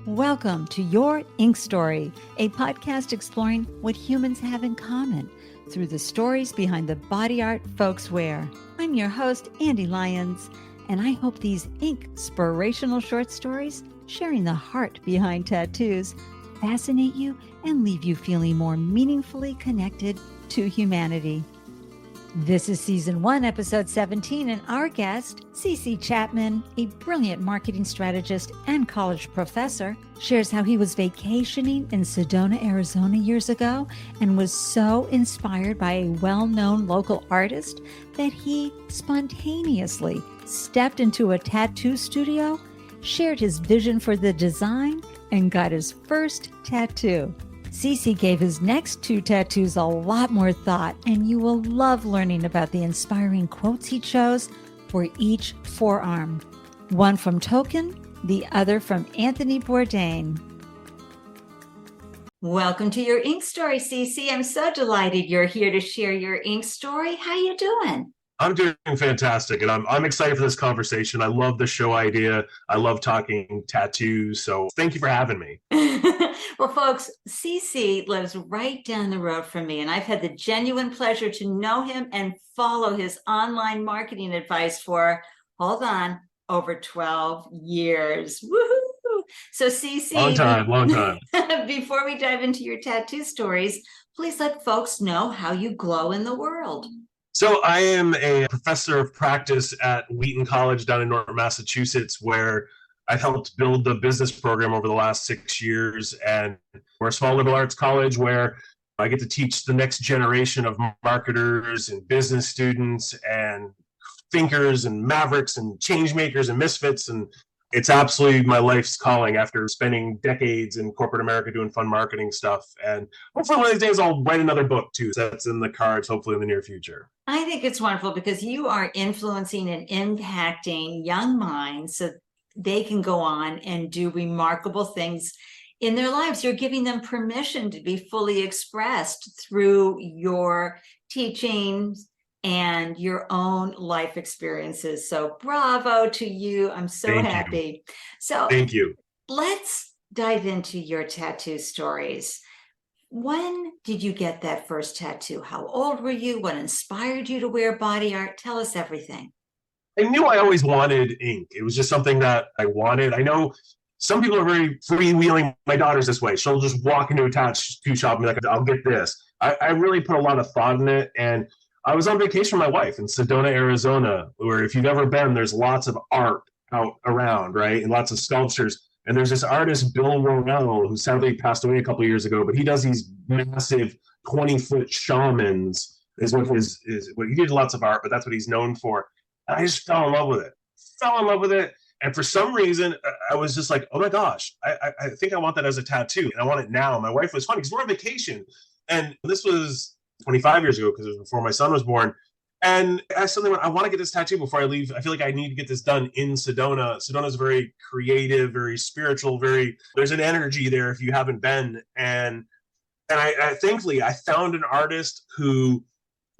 Welcome to Your Ink Story, a podcast exploring what humans have in common through the stories behind the body art folks wear. I'm your host, Ande Lyons, and I hope these ink-spirational short stories, sharing the heart behind tattoos, fascinate you and leave you feeling more meaningfully connected to humanity. This is Season 1, Episode 17, and our guest, Chapman, a brilliant marketing strategist and college professor, shares how he was vacationing in Sedona, Arizona years ago and was so inspired by a well-known local artist that he spontaneously stepped into a tattoo studio, shared his vision for the design, and got his first tattoo. Gave his next 2 tattoos a lot more thought, and you will love learning about the inspiring quotes he chose for each forearm. One from Tolkien, the other from Anthony Bourdain. Welcome to Your Ink Story, I'm so delighted you're here to share your ink story. How you doing? I'm doing fantastic, and I'm excited for this conversation. I love the show idea. I love talking tattoos, so thank you for having me. Well, folks, lives right down the road from me, and I've had the genuine pleasure to know him and follow his online marketing advice for, hold on, over 12 years. Woohoo! So, long time. Before we dive into your tattoo stories, please let folks know how you glow in the world. So I am a professor of practice at Wheaton College down in North Massachusetts, where I've helped build the business program over the last 6 years. And we're a small liberal arts college where I get to teach the next generation of marketers and business students and thinkers and mavericks and changemakers and misfits. And it's absolutely my life's calling after spending decades in corporate America doing fun marketing stuff. And hopefully one of these days I'll write another book too. So that's in the cards, hopefully in the near future. I think it's wonderful because you are influencing and impacting young minds so they can go on and do remarkable things in their lives. You're giving them permission to be fully expressed through your teachings and your own life experiences. So bravo to you. I'm so happy. So thank you. Let's dive into your tattoo stories. When did you get that first tattoo? How old were you? What inspired you to wear body art? Tell us everything. I knew I always wanted ink. It was just something that I wanted. I know some people are very freewheeling. My daughter's this way. She'll just walk into a tattoo shop and be like, I'll get this. I really put a lot of thought in it. And I was on vacation with my wife in Sedona, Arizona, where if you've ever been, there's lots of art out around, right? And lots of sculptures. And there's this artist, Bill Worrell, who sadly passed away a couple of years ago, but he does these massive 20-foot shamans is what he did lots of art, but that's what he's known for. And I just fell in love with it. And for some reason, I was just like, oh my gosh, I think I want that as a tattoo. And I want it now. My wife was funny because we're on vacation. And this was 25 years ago because it was before my son was born. And I suddenly went, I want to get this tattoo before I leave. I feel like I need to get this done in Sedona. Sedona is very creative, very spiritual, there's an energy there if you haven't been. And I thankfully, I found an artist who,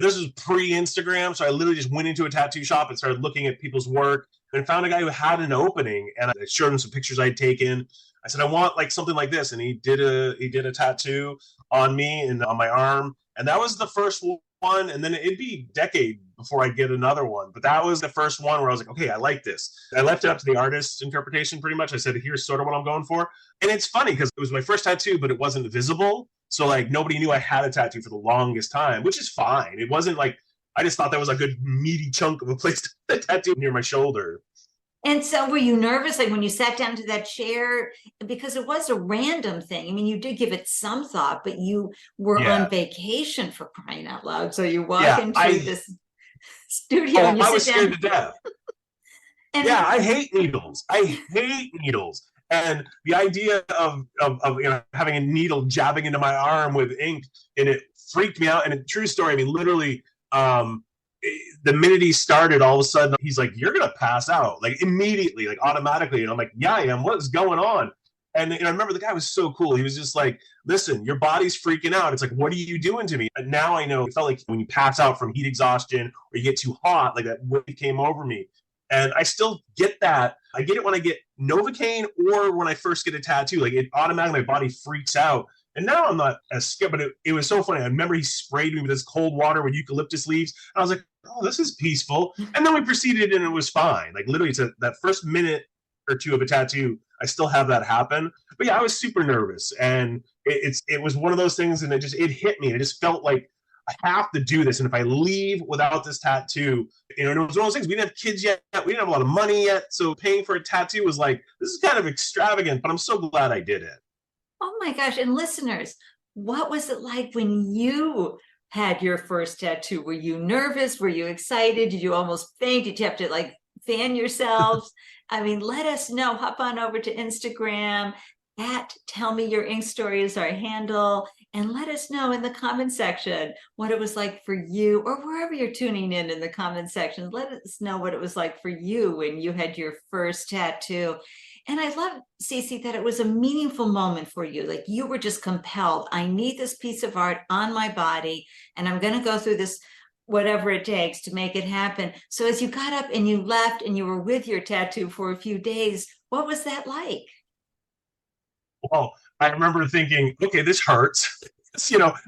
this was pre-Instagram, so I literally just went into a tattoo shop and started looking at people's work and found a guy who had an opening. And I showed him some pictures I'd taken. I said, I want like something like this. And he did a tattoo on me and on my arm. And that was the first one. And then it'd be a decade before I get another one. But that was the first one where I was like, okay, I like this. I left it up to the artist's interpretation pretty much. I said, here's sort of what I'm going for. And it's funny because it was my first tattoo, but it wasn't visible. So like nobody knew I had a tattoo for the longest time, which is fine. It wasn't like, I just thought that was a good meaty chunk of a place to put a tattoo near my shoulder. And so were you nervous, like when you sat down to that chair, because it was a random thing? I mean, you did give it some thought, but you were on vacation, for crying out loud. So you walk into this studio and you I was sit scared down. to death. I hate needles. And the idea of having a needle jabbing into my arm with ink, and it freaked me out. And a true story, I mean, literally, the minute he started, all of a sudden, he's like, you're going to pass out, like immediately, like automatically. And I'm like, yeah, I am. What is going on? And I remember the guy was so cool. He was just like, listen, your body's freaking out. It's like, what are you doing to me? And now I know it felt like when you pass out from heat exhaustion or you get too hot, like that wave came over me. And I still get that. I get it when I get Novocaine or when I first get a tattoo. Like, it automatically, my body freaks out. And now I'm not as scared, but it was so funny. I remember he sprayed me with this cold water with eucalyptus leaves. And I was like, oh, this is peaceful. And then we proceeded and it was fine. Like, literally, that first minute or two of a tattoo, I still have that happen. But yeah, I was super nervous. And it was one of those things, and it hit me. It just felt like, I have to do this. And if I leave without this tattoo, and it was one of those things, we didn't have kids yet. We didn't have a lot of money yet. So paying for a tattoo was like, this is kind of extravagant, but I'm so glad I did it. Oh my gosh. And listeners, what was it like when you had your first tattoo? Were you nervous? Were you excited? Did you almost faint? Did you have to like fan yourselves? I mean, let us know. Hop on over to Instagram at Tell Me Your Ink Story is our handle. And let us know in the comment section what it was like for you, or wherever you're tuning in the comment section. Let us know what it was like for you when you had your first tattoo. And I love, Cece, that it was a meaningful moment for you. Like, you were just compelled. I need this piece of art on my body, and I'm going to go through this, whatever it takes to make it happen. So as you got up and you left and you were with your tattoo for a few days, what was that like? Well, I remember thinking, okay, this hurts.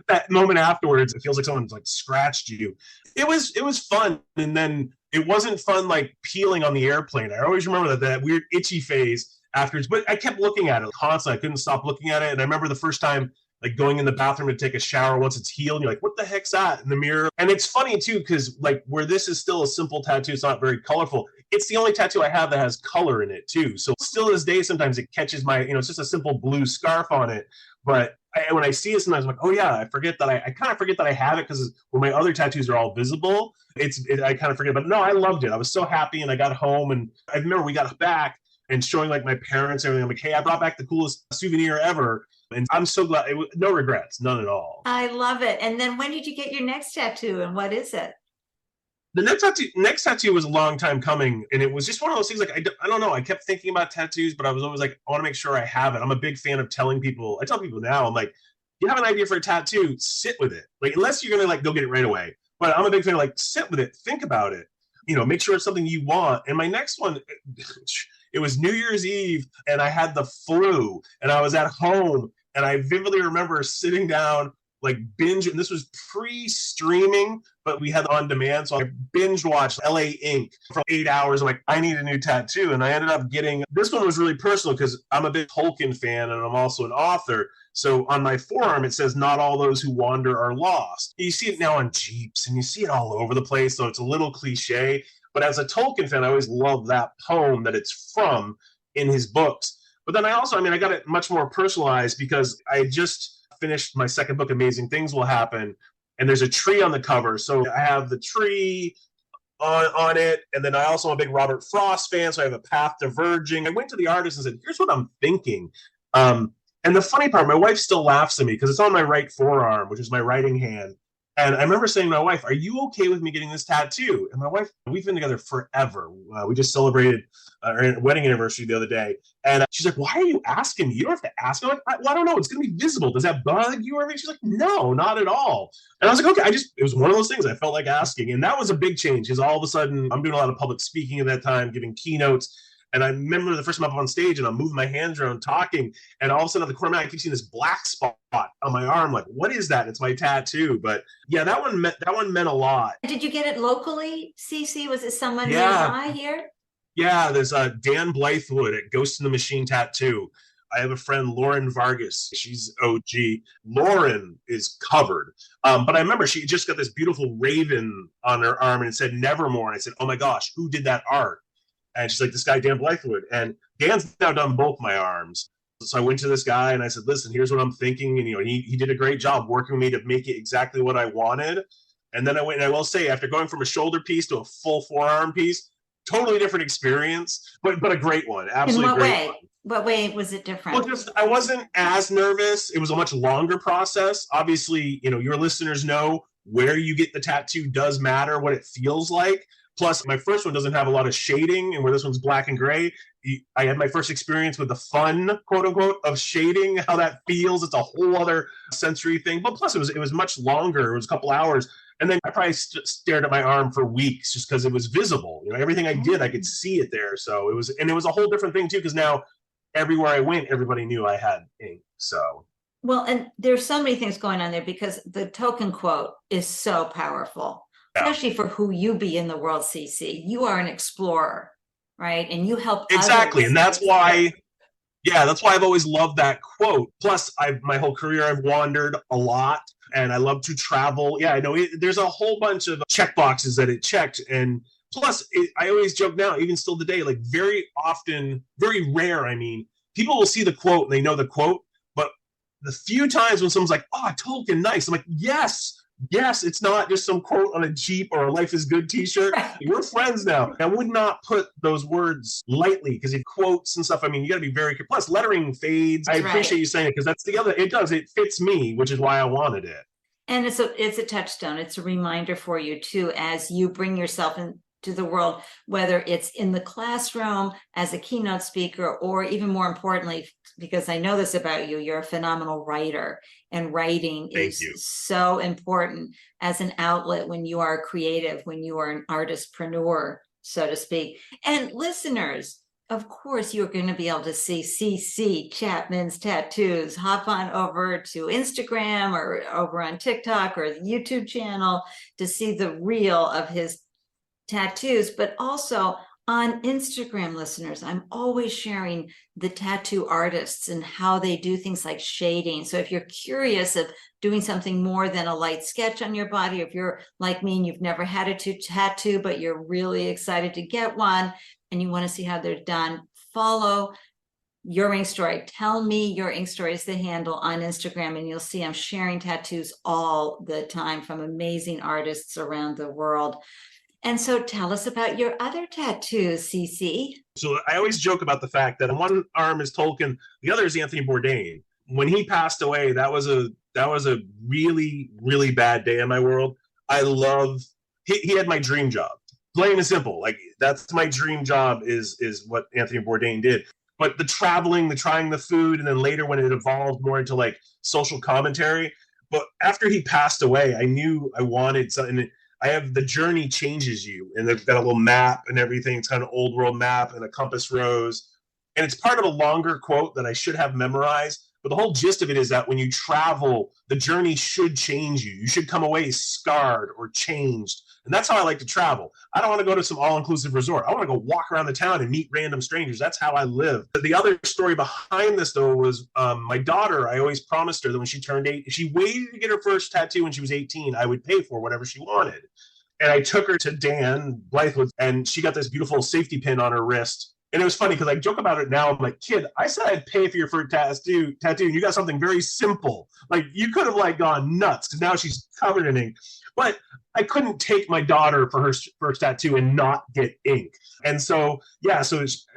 That moment afterwards, it feels like someone's like scratched you. It was fun. And then it wasn't fun like peeling on the airplane. I always remember that weird itchy phase afterwards, but I kept looking at it constantly. I couldn't stop looking at it. And I remember the first time, like, going in the bathroom to take a shower once it's healed, and you're like, what the heck's that in the mirror? And it's funny too, because like, where this is still a simple tattoo, it's not very colorful. It's the only tattoo I have that has color in it too. So still to this day, sometimes it catches my, it's just a simple blue scarf on it. But when I see it, sometimes I'm like, oh yeah, I forget that I kind of forget that I have it, because when my other tattoos are all visible, I kind of forget. But no, I loved it. I was so happy, and I got home, and I remember we got back and showing like my parents and everything. I'm like, hey, I brought back the coolest souvenir ever. And I'm so glad. No regrets, none at all. I love it. And then when did you get your next tattoo, and what is it? The next tattoo was a long time coming, and it was just one of those things. Like, I don't know. I kept thinking about tattoos, but I was always like, I want to make sure I have it. I'm a big fan of telling people. I tell people now, I'm like, you have an idea for a tattoo, sit with it. Like, unless you're gonna like go get it right away. But I'm a big fan of like, sit with it, think about it. Make sure it's something you want. And my next one, it was New Year's Eve, and I had the flu, and I was at home, and I vividly remember sitting down, like, binge, and this was pre-streaming, but we had on demand, so I binge watched LA Ink for 8 hours. I'm like, I need a new tattoo, and I ended up getting, this one was really personal because I'm a big Tolkien fan, and I'm also an author. So on my forearm, it says, not all those who wander are lost. You see it now on Jeeps, and you see it all over the place, so it's a little cliche. But as a Tolkien fan, I always love that poem that it's from in his books. But then I got it much more personalized because I just finished my second book, Amazing Things Will Happen, and there's a tree on the cover. So I have the tree on it, and then I also am a big Robert Frost fan, so I have a path diverging. I went to the artist and said, here's what I'm thinking. And the funny part, my wife still laughs at me because it's on my right forearm, which is my writing hand. And I remember saying to my wife, are you okay with me getting this tattoo? And my wife, we've been together forever. We just celebrated our wedding anniversary the other day. And she's like, why are you asking me? You don't have to ask. I'm like, well, I don't know. It's going to be visible. Does that bug you or anything? She's like, no, not at all. And I was like, okay, it was one of those things I felt like asking. And that was a big change because all of a sudden I'm doing a lot of public speaking at that time, giving keynotes. And I remember the first time I'm up on stage and I'm moving my hands around talking, and all of a sudden at the corner of my eye, I keep seeing this black spot on my arm. Like, what is that? It's my tattoo. But yeah, that one meant a lot. Did you get it locally, Cece? Was it someone Yeah. nearby here? Yeah, there's Dan Blythewood at Ghost in the Machine Tattoo. I have a friend, Lauren Vargas. She's OG. Lauren is covered. But I remember she just got this beautiful raven on her arm and it said Nevermore. And I said, oh my gosh, who did that art? And she's like, this guy, Dan Blythewood. And Dan's now done both my arms. So I went to this guy and I said, listen, here's what I'm thinking. And he did a great job working with me to make it exactly what I wanted. And then I went, and I will say, after going from a shoulder piece to a full forearm piece, totally different experience, but a great one. Absolutely great one. What way was it different? Well, just I wasn't as nervous. It was a much longer process. Obviously, your listeners know where you get the tattoo does matter, what it feels like. Plus, my first one doesn't have a lot of shading, and where this one's black and gray, I had my first experience with the fun, quote unquote, of shading, how that feels. It's a whole other sensory thing. But plus, it was much longer. It was a couple hours. And then I probably stared at my arm for weeks just because it was visible. Everything I did, I could see it there. So it was a whole different thing too, because now everywhere I went, everybody knew I had ink. So. Well, and there's so many things going on there because the Tolkien quote is so powerful, especially for who you be in the world, CC. You are an explorer, right? And you help exactly. others. And that's why, that's why I've always loved that quote. Plus, my whole career, I've wandered a lot and I love to travel. Yeah, I know there's a whole bunch of check boxes that it checked. And plus, I always joke now, even still today, like very often, very rare, people will see the quote and they know the quote. But the few times when someone's like, oh, Tolkien, nice. I'm like, yes, it's not just some quote on a Jeep or a Life is Good t-shirt. We're friends now. I would not put those words lightly because it quotes and stuff. You got to be very careful. Plus, lettering fades. I appreciate you saying it because that's the other. It fits me, which is why I wanted it. And it's a touchstone. It's a reminder for you too, as you bring yourself into the world, whether it's in the classroom as a keynote speaker, or even more importantly, because I know this about you, you're a phenomenal writer, and writing is so important as an outlet when you are creative, when you are an artistpreneur, so to speak. And listeners, of course, you're going to be able to see CC Chapman's tattoos. Hop on over to Instagram or over on TikTok or the YouTube channel to see the reel of his tattoos, but also on Instagram, listeners, I'm always sharing the tattoo artists and how they do things like shading. So if you're curious of doing something more than a light sketch on your body, if you're like me and you've never had a tattoo, but you're really excited to get one and you want to see how they're done, follow Your Ink Story. Tell me Your Ink Story is the handle on Instagram, and you'll see I'm sharing tattoos all the time from amazing artists around the world. And so tell us about your other tattoos, CC. So I always joke about the fact that one arm is Tolkien, the other is Anthony Bourdain. When he passed away, that was a really, really bad day in my world. He had my dream job. Plain and simple. Like, that's my dream job is what Anthony Bourdain did. But the traveling, the trying the food, and then later when it evolved more into like social commentary. But after he passed away, I knew I wanted something. I have The Journey Changes You, and they've got a little map and everything. It's kind of old world map and a compass rose. And it's part of a longer quote that I should have memorized. But the whole gist of it is that when you travel, the journey should change you. You should come away scarred or changed. And that's how I like to travel. I don't want to go to some all-inclusive resort. I want to go walk around the town and meet random strangers. That's how I live. But the other story behind this, though, was my daughter. I always promised her that when she turned 8, if she waited to get her first tattoo when she was 18, I would pay for whatever she wanted. And I took her to Dan Blythewood, and she got this beautiful safety pin on her wrist. And it was funny because I joke about it now. I'm like, kid, I said I'd pay for your first tattoo, and you got something very simple. Like, you could have like gone nuts because now she's covered in ink. But I couldn't take my daughter for her first tattoo and not get ink. And so, I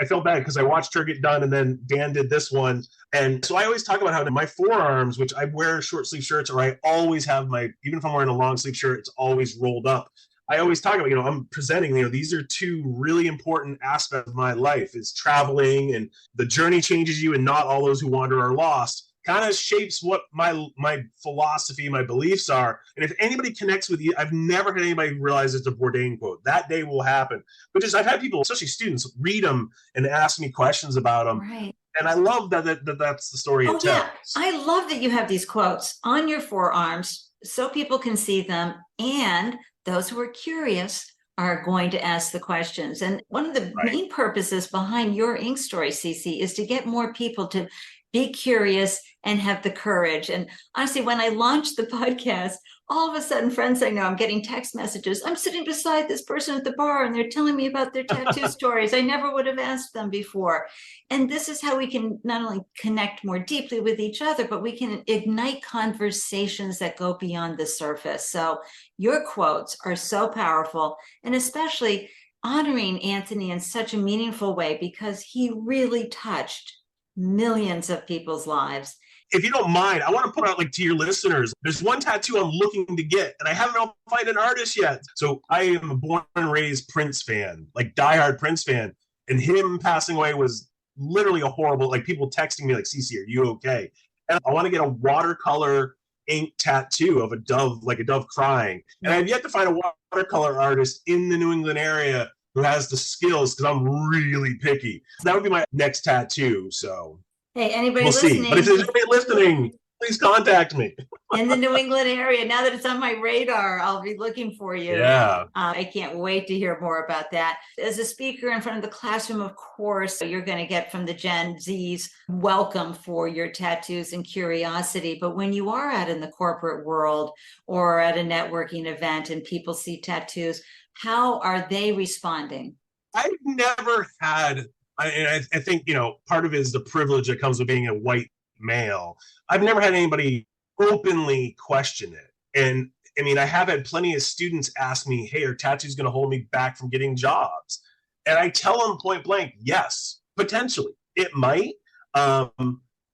felt bad because I watched her get done, and then Dan did this one. And so I always talk about how my forearms, which I wear short sleeve shirts, or I always have even if I'm wearing a long sleeve shirt, it's always rolled up. I always talk about, I'm presenting, these are two really important aspects of my life, is traveling, and the journey changes you and not all those who wander are lost. Kind of shapes what my philosophy, my beliefs are. And if anybody connects with you, I've never had anybody realize it's a Bourdain quote. That day will happen. But I've had people, especially students, read them and ask me questions about them. Right. And I love that's the story it tells. Yeah. I love that you have these quotes on your forearms so people can see them, and those who are curious are going to ask the questions. And one of the main purposes behind Your Ink Story, CC, is to get more people to be curious and have the courage. And honestly, when I launched the podcast, all of a sudden, friends I know, I'm getting text messages. I'm sitting beside this person at the bar and they're telling me about their tattoo stories. I never would have asked them before. And this is how we can not only connect more deeply with each other, but we can ignite conversations that go beyond the surface. So your quotes are so powerful, and especially honoring Anthony in such a meaningful way, because he really touched millions of people's lives. If you don't mind, I want to put out to your listeners, there's one tattoo I'm looking to get, and I haven't found an artist yet. So I am a born and raised Prince fan, diehard Prince fan. And him passing away was literally a horrible, people texting me CC, are you okay? And I want to get a watercolor ink tattoo of a dove, like a dove crying. And I've yet to find a watercolor artist in the New England area who has the skills, because I'm really picky. So that would be my next tattoo. So hey, anybody we'll see. But if there's anybody listening, please contact me. in the New England area, now that it's on my radar, I'll be looking for you. Yeah. I can't wait to hear more about that. As a speaker in front of the classroom, of course, you're going to get from the Gen Zs welcome for your tattoos and curiosity. But when you are out in the corporate world or at a networking event and people see tattoos, how are they responding? I've never had, I think, part of it is the privilege that comes with being a white male. I've never had anybody openly question it. And I mean, I have had plenty of students ask me, hey, are tattoos going to hold me back from getting jobs? And I tell them point blank, yes, potentially. It might. But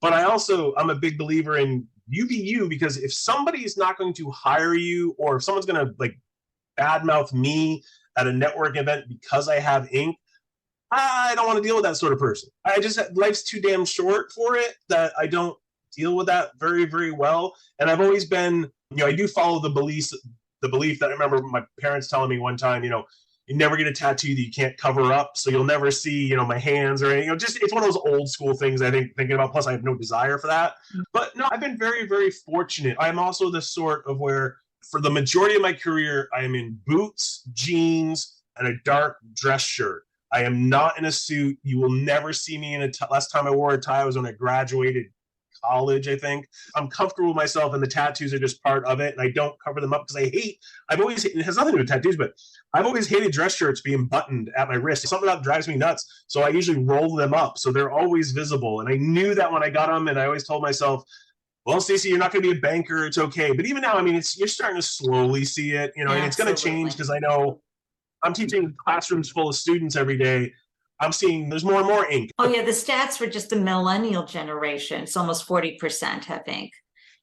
I'm a big believer in you be you, because if somebody's not going to hire you, or if someone's going to like badmouth me at a networking event because I have ink, I don't want to deal with that sort of person. Life's too damn short for it that I don't deal with that very, very well. And I've always been, I do follow the belief that I remember my parents telling me one time, you never get a tattoo that you can't cover up. So you'll never see, my hands or anything, just, it's one of those old school things I think thinking about. Plus I have no desire for that, but no, I've been very, very fortunate. I'm also the sort of where for the majority of my career, I am in boots, jeans, and a dark dress shirt. I am not in a suit. You will never see me in a tie. Last time I wore a tie was when I graduated college, I think. I'm comfortable with myself, and the tattoos are just part of it, and I don't cover them up because I've always, it has nothing to do with tattoos, but I've always hated dress shirts being buttoned at my wrist. Something that drives me nuts, so I usually roll them up, so they're always visible, and I knew that when I got them, and I always told myself, well, Stacey, you're not going to be a banker. It's okay. But even now, I mean, you're starting to slowly see it, and it's going to change because I know I'm teaching classrooms full of students every day. I'm seeing there's more and more ink. Oh, yeah. The stats for just the millennial generation, it's almost 40% have ink.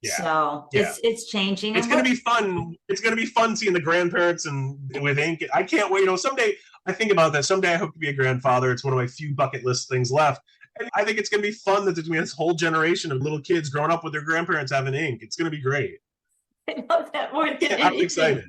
Yeah. So it's changing. It's going to be fun. It's going to be fun seeing the grandparents and with ink. I can't wait. Someday I think about that. Someday I hope to be a grandfather. It's one of my few bucket list things left. And I think it's going to be fun that there's going to be this whole generation of little kids growing up with their grandparents having ink. It's going to be great. I love that more than anything. I'm excited.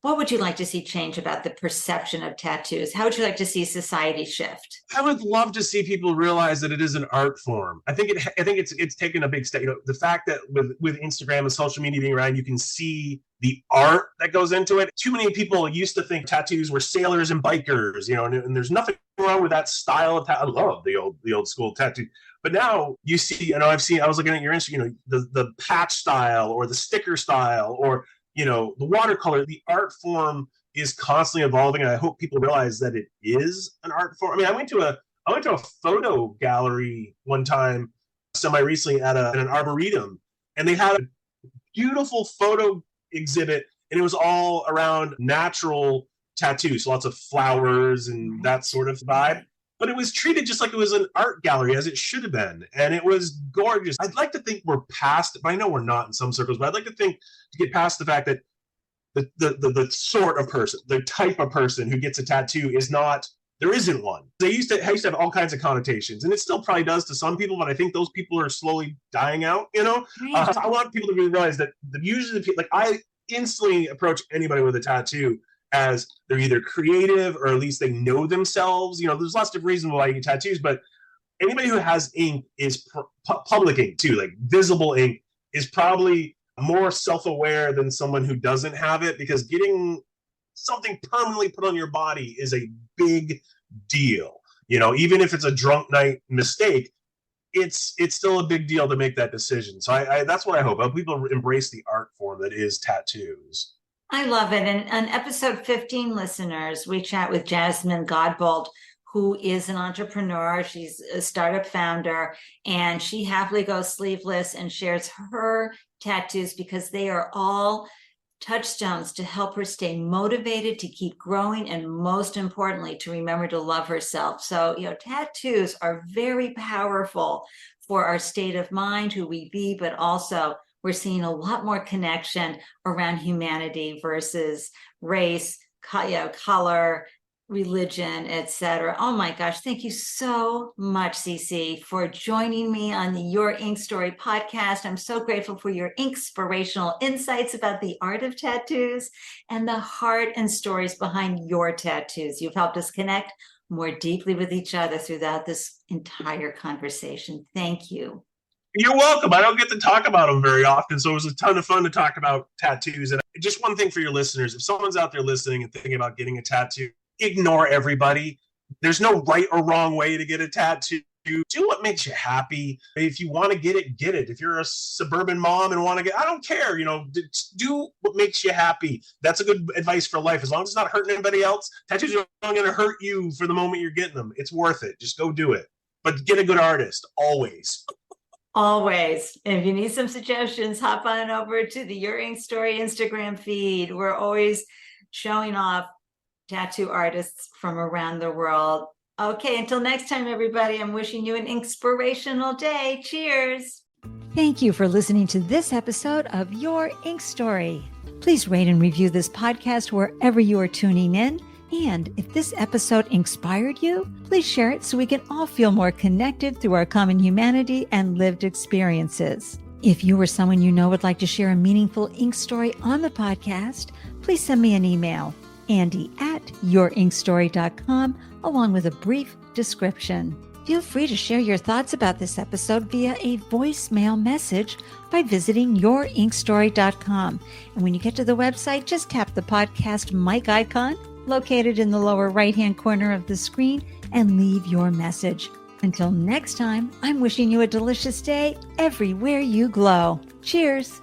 What would you like to see change about the perception of tattoos? How would you like to see society shift? I would love to see people realize that it is an art form. I think it's taken a big step. The fact that with Instagram and social media being around, you can see the art that goes into it. Too many people used to think tattoos were sailors and bikers, and there's nothing wrong with that style of tattoo. I love the old school tattoo. But now you see, I was looking at your Instagram, the patch style or the sticker style or the watercolor. The art form is constantly evolving, and I hope people realize that it is an art form. I mean, I went to a photo gallery one time, semi-recently at an arboretum, and they had a beautiful photo exhibit, and it was all around natural tattoos, so lots of flowers and that sort of vibe. But it was treated just like it was an art gallery, as it should have been. And it was gorgeous. I'd like to think we're past it, but I know we're not in some circles, but I'd like to think to get past the fact that the sort of person, the type of person who gets a tattoo there isn't one. I used to have all kinds of connotations, and it still probably does to some people, but I think those people are slowly dying out, Right. I want people to realize that usually, I instantly approach anybody with a tattoo as they're either creative or at least they know themselves. There's lots of reasons why you get tattoos, but anybody who has ink is public ink too, like visible ink, is probably more self-aware than someone who doesn't have it, because getting something permanently put on your body is a big deal. Even if it's a drunk night mistake, it's still a big deal to make that decision. So I that's what I hope. I hope people embrace the art form that is tattoos. I love it. And on episode 15, listeners, we chat with Jasmine Godbold, who is an entrepreneur. She's a startup founder, and she happily goes sleeveless and shares her tattoos because they are all touchstones to help her stay motivated, to keep growing, and most importantly, to remember to love herself. So, tattoos are very powerful for our state of mind, who we be, but also we're seeing a lot more connection around humanity versus race, color, religion, etc. Oh my gosh, thank you so much, Cece, for joining me on the Your Ink Story podcast. I'm so grateful for your inspirational insights about the art of tattoos and the heart and stories behind your tattoos. You've helped us connect more deeply with each other throughout this entire conversation. Thank you. You're welcome. I don't get to talk about them very often, so it was a ton of fun to talk about tattoos. And just one thing for your listeners, if someone's out there listening and thinking about getting a tattoo, ignore everybody. There's no right or wrong way to get a tattoo. Do what makes you happy. If you want to get it, get it. If you're a suburban mom and want to get, I don't care. Do what makes you happy. That's a good advice for life. As long as it's not hurting anybody else, tattoos are not going to hurt you for the moment you're getting them. It's worth it. Just go do it. But get a good artist, always. Always. If you need some suggestions, hop on over to the Your Ink Story Instagram feed. We're always showing off tattoo artists from around the world. Okay, until next time, everybody, I'm wishing you an inspirational day. Cheers. Thank you for listening to this episode of Your Ink Story. Please rate and review this podcast wherever you are tuning in. And if this episode inspired you, please share it so we can all feel more connected through our common humanity and lived experiences. If you or someone you know would like to share a meaningful ink story on the podcast, please send me an email, Ande@yourinkstory.com, along with a brief description. Feel free to share your thoughts about this episode via a voicemail message by visiting yourinkstory.com. And when you get to the website, just tap the podcast mic icon located in the lower right-hand corner of the screen and leave your message. Until next time, I'm wishing you a delicious day everywhere you glow. Cheers.